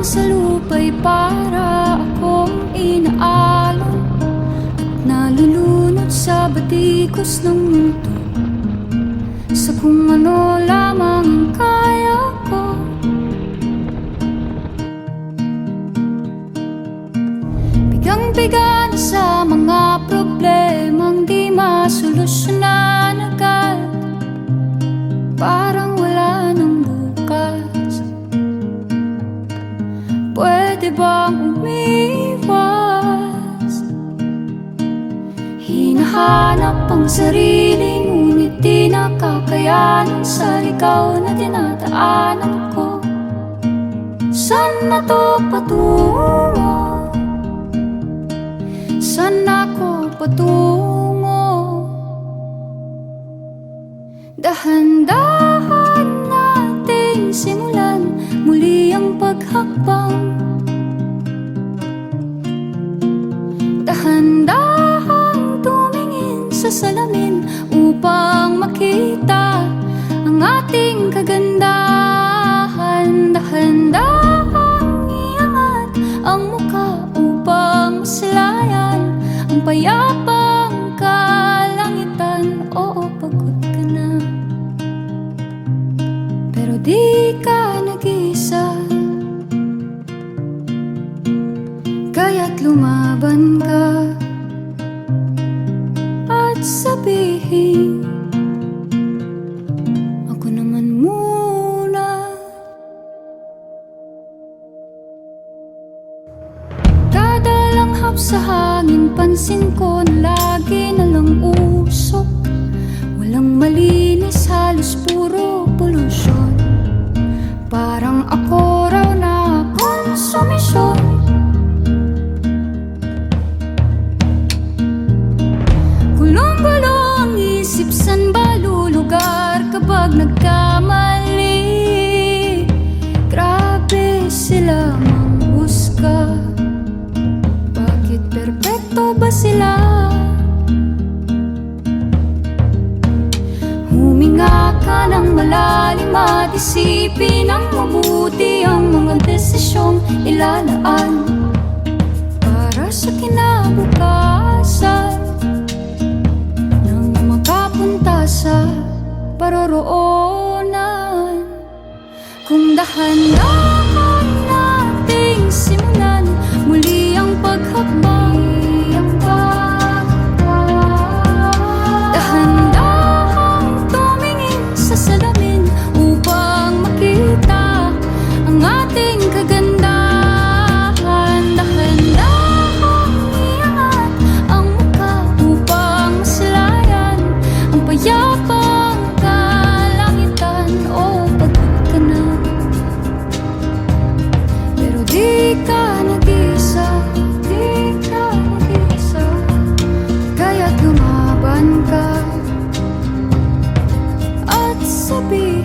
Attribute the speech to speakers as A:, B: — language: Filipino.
A: sa lupa'y para akong inaalon at nalulunod sa batikos ng mundo, sa kung ano lamang ang kaya ko. Bigang-biga na sa mga problemang di masolusyonan agad, parang wala nang bukas. Pwede bang umiwas? Hinahanap ang sarili, ngunit di nakakayanan sa ligaw na dinadaanan ko. Saan na to patungo? Saan ako patungo? Dahan-dahan nating simulan muli ang paghakbang. Dahan-dahan tumingin sa salamin upang makita ang ating kagandahan. Dahan-dahan iangat ang mukha upang maslayan ang payapang kalangitan. Oo, pagod ka na, pero di ka nag-iisa. Kaya't lumaban ka at sabihin, ako naman muna. Kada langhap sa hangin, pansin ko na lagi na lang usok. Walang malinis, halos puro polusyon. Parang ako raw na konsumisyon. Gulong-gulo ang isip, san ba lulugar kapag nagkamali? Grabe sila manghusga, bakit perpekto ba sila? Huminga ka ng malalim at isipin ng mabuti ang mga desisyong ilalaan para sa kinabukasan, nang makapunta sa paroroonan. Kung dahan-dahan nating simulan muli ang paghakbang, dahan-dahan tumingin sa salamin upang makita ang ating kagandahan. Dahan-dahan iangat ang mukha upang maslayan ang payapang kalangitan. Oh, pagod ka na, pero di ka nag-isa. Di ka nag-isa. Kaya't lumaban ka at sabihin,